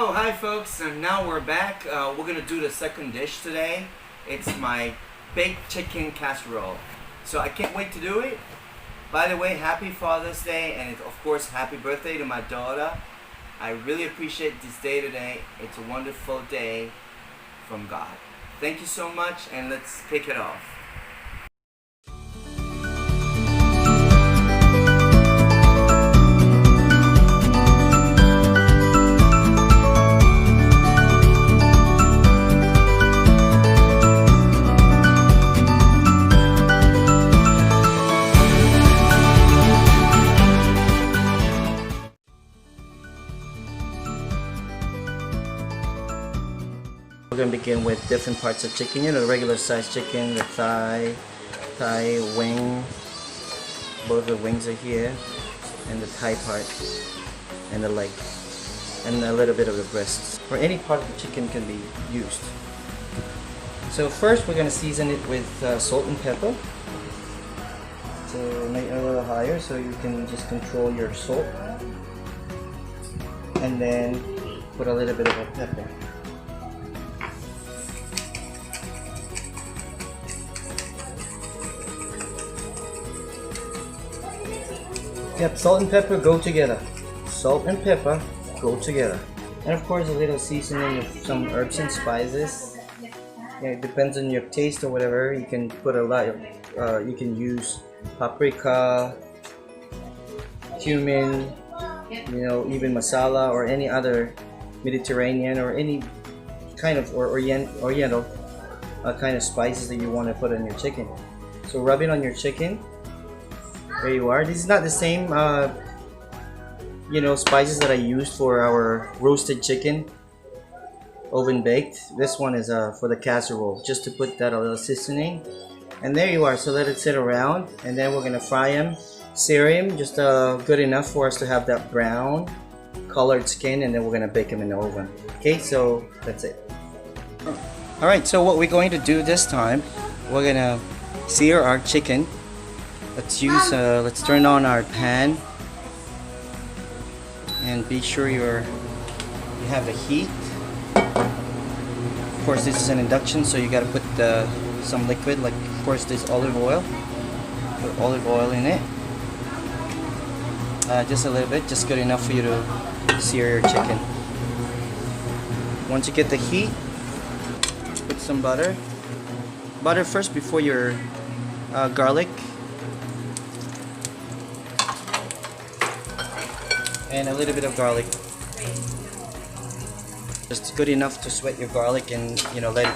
Oh, hi folks, and now we're back. We're gonna do the second dish today. It's my baked chicken casserole. So I can't wait to do it. By the way, happy Father's Day, and of course happy birthday to my daughter. I really appreciate this day today. It's a wonderful day from God. Thank you so much, and let's kick it off. We're going to begin with different parts of chicken. You know, the regular size chicken, the thigh wing. Both the wings are here, and the thigh part, and the leg, and a little bit of the breasts. Or any part of the chicken can be used. So first we're going to season it with salt and pepper. So make it a little higher so you can just control your salt. And then put a little bit of a pepper. Yep, salt and pepper go together. Salt and pepper go together. And of course a little seasoning of some herbs and spices. Yeah, it depends on your taste or whatever. You can put a lot of, you can use paprika, cumin, you know, even masala or any other Mediterranean or any kind of oriental kind of spices that you want to put on your chicken. So rub it on your chicken. There you are. This is not the same, you know, spices that I used for our roasted chicken, oven baked. This one is for the casserole, just to put that a little seasoning. And there you are. So let it sit around, and then we're gonna fry them, sear them, just good enough for us to have that brown colored skin, and then we're gonna bake them in the oven. Okay, so that's it. All right. So what we're going to do this time, we're gonna sear our chicken. Let's turn on our pan and be sure you have the heat. Of course, this is an induction, so you got to put some liquid, like of course this olive oil. Put olive oil in it, just a little bit, just good enough for you to sear your chicken. Once you get the heat, put some butter. Butter first before your garlic. And a little bit of garlic, just good enough to sweat your garlic and, you know, let it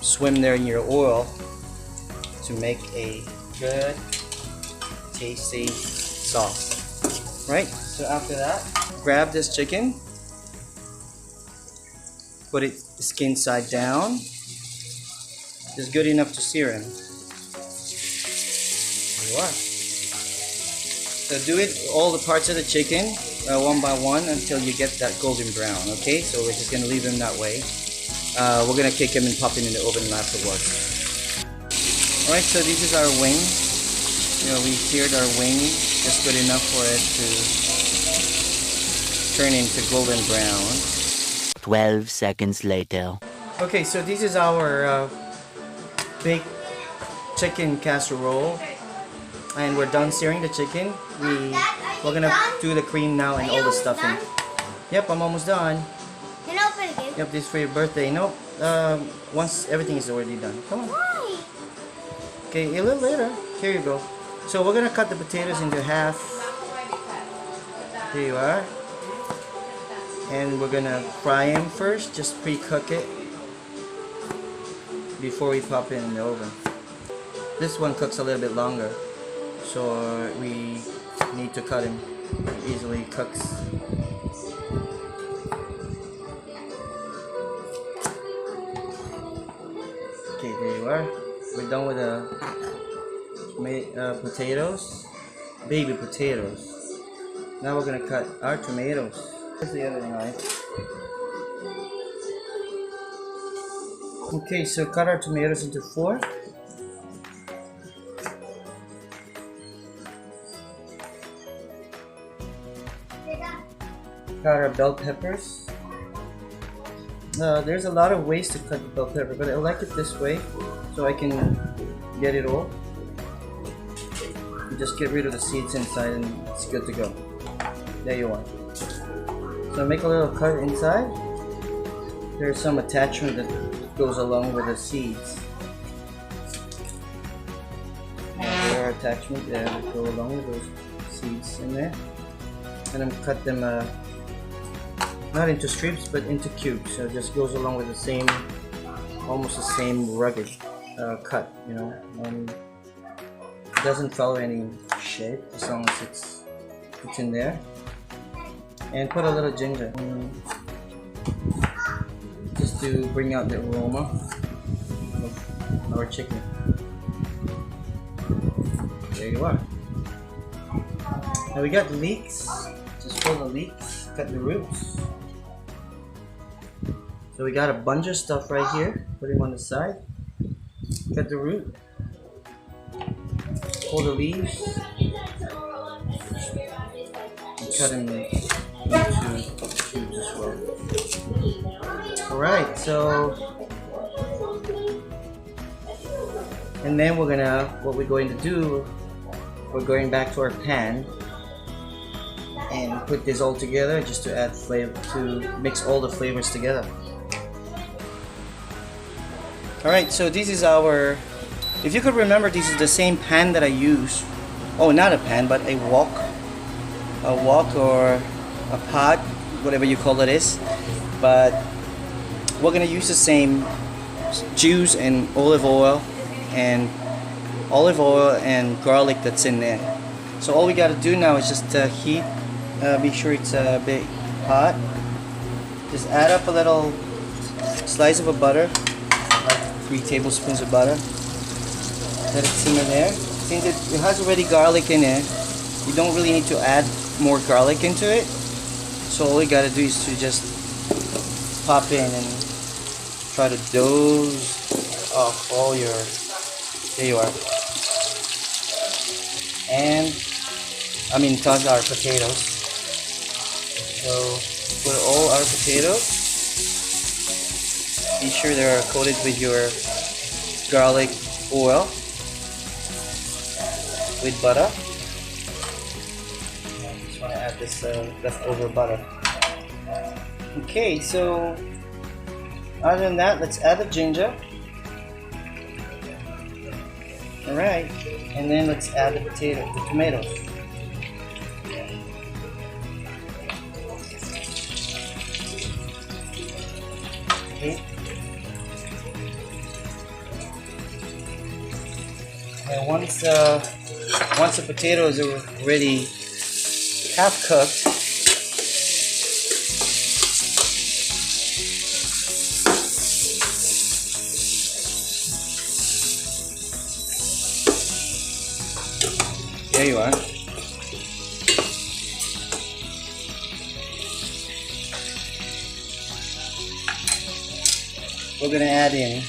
swim there in your oil to make a good tasty sauce. Right, so after that, grab this chicken, put it skin side down, just good enough to sear him. There you are. So do it all the parts of the chicken one by one until you get that golden brown. Okay, so we're just gonna leave them that way. We're gonna kick them and pop them in the oven afterwards. All right, so this is our wing. You know, we seared our wing just good enough for it to turn into golden brown. 12 seconds later. Okay, so this is our baked chicken casserole. And we're done searing the chicken. We're gonna do the cream now and all the stuffing. Yep, I'm almost done. Can I open again? Yep, this is for your birthday. Nope. Once everything is already done. Come on. Why? Okay, a little later. Here you go. So we're gonna cut the potatoes into half. Here you are. And we're gonna fry them first. Just pre-cook it before we pop it in the oven. This one cooks a little bit longer, so we need to cut him. He easily cooks. Okay, there you are. We're done with the potatoes, baby potatoes. Now we're gonna cut our tomatoes. Here's the other knife. Okay, so cut our tomatoes into 4. Got our bell peppers. There's a lot of ways to cut the bell pepper, but I like it this way so I can get it all. You just get rid of the seeds inside and it's good to go. There you are. So make a little cut inside. There's some attachment that goes along with the seeds. There are attachments there that go along with those seeds in there. And then cut them not into strips but into cubes. So it just goes along with the same, almost the same rugged cut, you know. It doesn't follow any shape as long as it's in there. And put a little ginger just to bring out the aroma of our chicken. There you are. Now we got the leeks. Just pull the leeks, cut the roots. So we got a bunch of stuff right here. Put him on the side. Cut the root. Pull the leaves. And cut them into cubes as well. Alright, so and then what we're going to do, we're going back to our pan and put this all together just to add flavor, to mix all the flavors together. Alright, so this is our, if you could remember, this is the same pan that I use. Oh, not a pan, but a wok or a pot, whatever you call it is. But we're gonna use the same juice and olive oil and garlic that's in there. So all we gotta do now is just heat. Be sure it's a bit hot. Just add up a little slice of a butter, like 3 tablespoons of butter. Let it simmer there. Since it has already garlic in it, you don't really need to add more garlic into it. So all you gotta do is to just pop in and try to douse off all your, there you are. And toss our potatoes. So put all our potatoes. Be sure they are coated with your garlic oil with butter. I just want to add this leftover butter. Okay, so other than that, let's add the ginger. Alright, and then let's add the tomatoes. Okay. And once the potatoes are already half cooked, there you are. We're gonna add in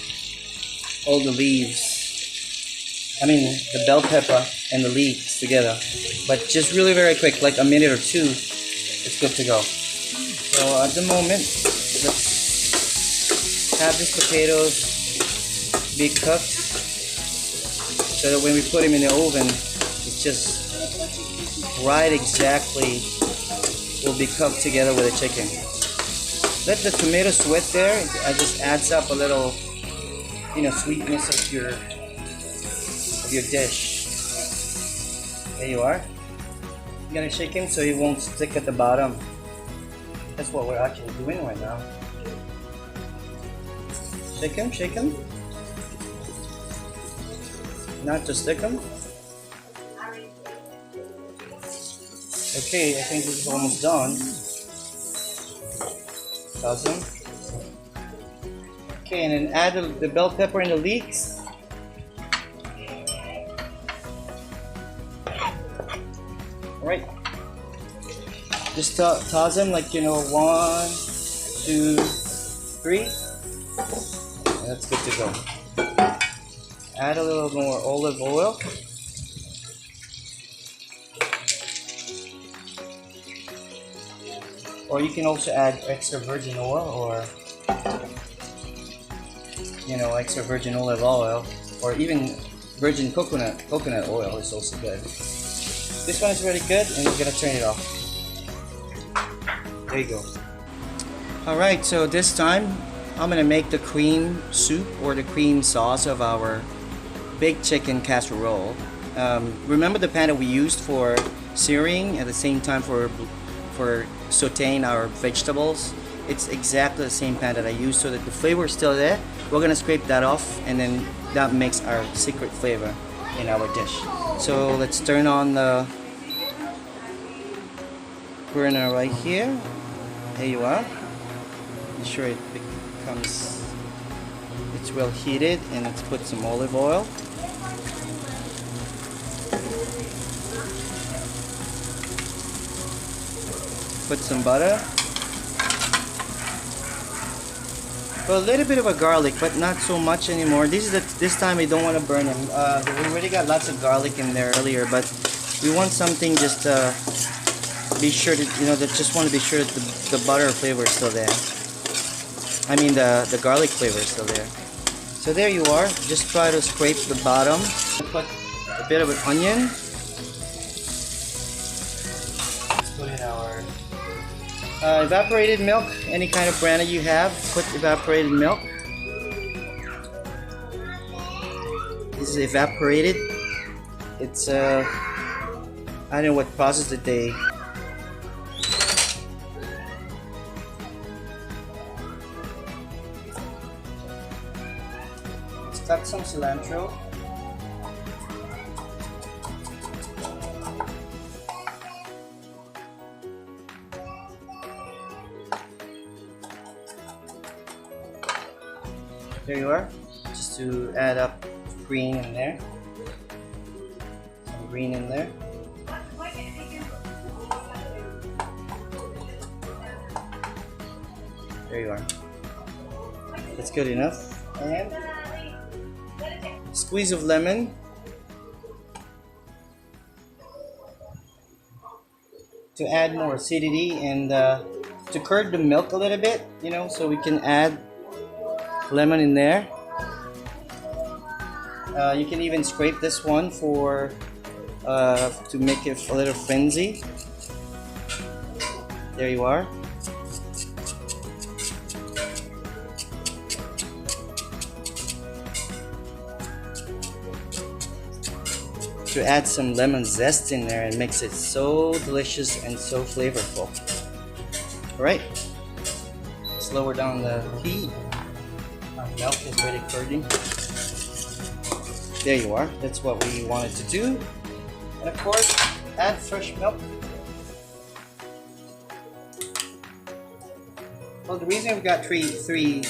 all the leaves. The bell pepper and the leeks together. But just really very quick, like a minute or two, it's good to go. So at the moment, let's have these potatoes be cooked so that when we put them in the oven, it's just right exactly will be cooked together with the chicken. Let the tomato sweat there. It just adds up a little, sweetness of your dish. There you are. You gotta shake him so he won't stick at the bottom. That's what we're actually doing right now. Shake him, shake him. Not to stick him. Okay, I think this is almost done. Awesome. Okay, and then add the bell pepper and the leeks. Alright. Just toss them like 1, 2, 3. And that's good to go. Add a little more olive oil. or you can also add extra virgin oil, or extra virgin olive oil, or even virgin coconut oil is also good. This one is really good, and we're gonna turn it off. There you go. Alright, so this time I'm gonna make the cream soup or the cream sauce of our baked chicken casserole. Remember the pan that we used for searing, at the same time for sautéing our vegetables? It's exactly the same pan that I used, so that the flavor is still there. We're gonna scrape that off, and then that makes our secret flavor in our dish. So let's turn on the burner right here. There you are. Make sure it's well heated, and let's put some olive oil. Put some butter. Well, a little bit of a garlic, but not so much anymore. This time we don't want to burn them. We already got lots of garlic in there earlier, but we want something just to be sure that just want to be sure that the butter flavor is still there. I mean the garlic flavor is still there. So there you are. Just try to scrape the bottom. Put a bit of an onion. Let's put in our evaporated milk, any kind of brand that you have, put evaporated milk. This is evaporated. It's I don't know what process that they. Let's cut some cilantro. There you are, just to add up green in there. Some green in there. There you are. That's good enough. And squeeze of lemon. To add more acidity and to curd the milk a little bit, so we can add lemon in there. You can even scrape this one for to make it a little frenzy. There you are. To add some lemon zest in there and makes it so delicious and so flavorful. Alright, let's lower down the heat. Milk is ready curding. There you are. That's what we wanted to do. And of course, add fresh milk. Well, the reason we've got three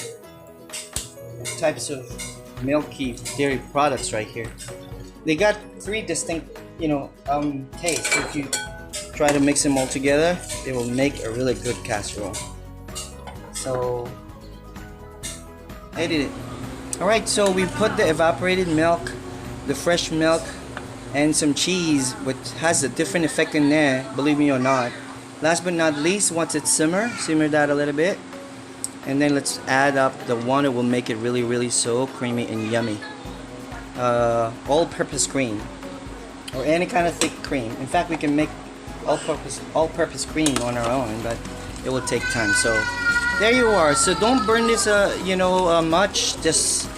types of milky dairy products right here, they got three distinct, tastes. So if you try to mix them all together, they will make a really good casserole. So I did it. Alright, so we put the evaporated milk, the fresh milk, and some cheese, which has a different effect in there, believe me or not. Last but not least, once it simmer that a little bit, and then let's add up the one that will make it really, really so creamy and yummy. All-purpose cream, or any kind of thick cream. In fact, we can make all-purpose cream on our own, but it will take time. So there you are. So don't burn this much, just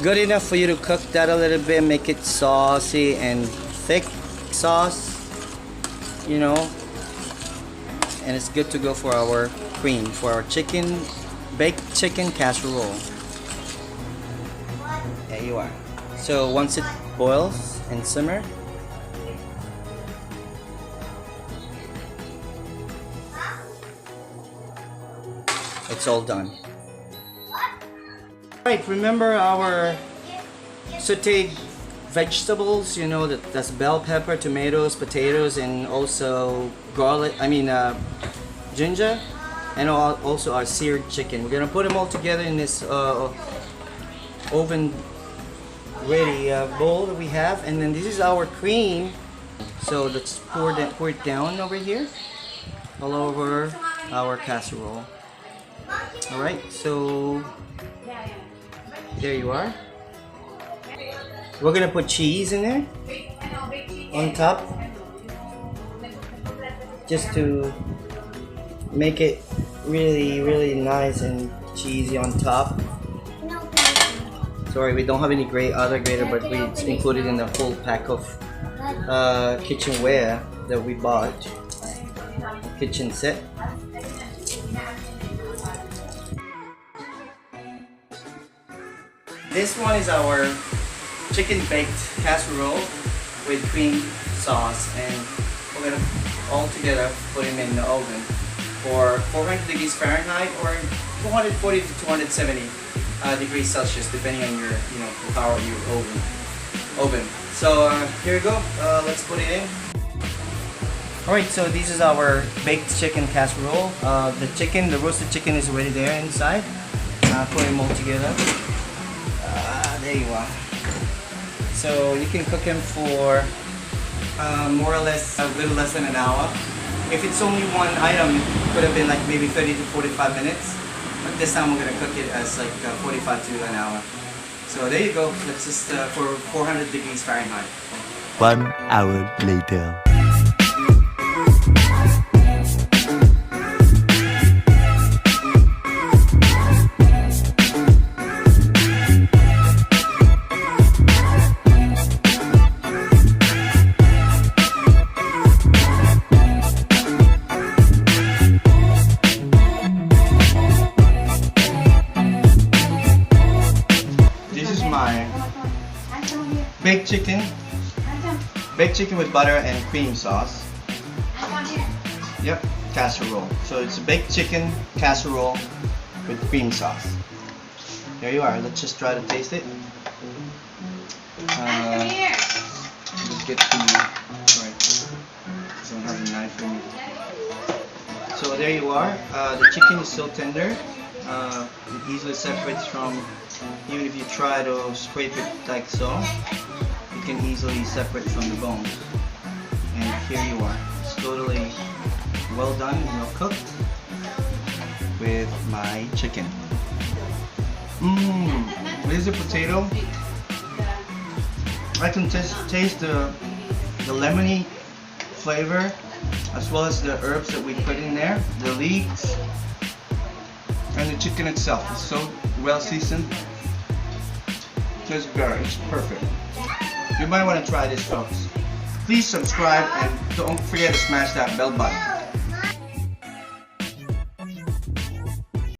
good enough for you to cook that a little bit, make it saucy and thick sauce, and it's good to go for our cream, for our baked chicken casserole. There you are. So once it boils and simmer, it's all done. Right, remember our sauteed vegetables, that's bell pepper, tomatoes, potatoes, and also garlic, ginger, and also our seared chicken. We're gonna put them all together in this oven ready bowl that we have, and then this is our cream. So let's pour it down over here, all over our casserole. Alright, so there you are. We're gonna put cheese in there on top just to make it really nice and cheesy on top. Sorry, we don't have any other grater, but it's included in the whole pack of kitchenware that we bought. Kitchen set. This one is our chicken baked casserole with cream sauce, and we're gonna all together put them in the oven for 400 degrees Fahrenheit or 240 to 270 degrees Celsius, depending on your, the power of your oven. So here we go. Let's put it in. All right. So this is our baked chicken casserole. The roasted chicken is already there inside. Put them all together. There you are. So you can cook them for more or less a little less than an hour. If it's only one item, it could have been like maybe 30 to 45 minutes. But this time we're gonna cook it as like 45 to an hour. So there you go. That's just for 400 degrees Fahrenheit. 1 hour later. Baked chicken with butter and cream sauce. Yep, casserole. So it's a baked chicken casserole with cream sauce. There you are. Let's just try to taste it. Just get the right. Don't have a knife for me. So there you are. The chicken is so tender. It easily separates from, even if you try to scrape it like so, it can easily separate from the bones. And here you are. It's totally well done and well cooked with my chicken. There's a potato. I can taste the lemony flavor as well as the herbs that we put in there, the leeks, and the chicken itself is so well seasoned. Just very, it's perfect. You might want to try this, folks. Please subscribe and don't forget to smash that bell button.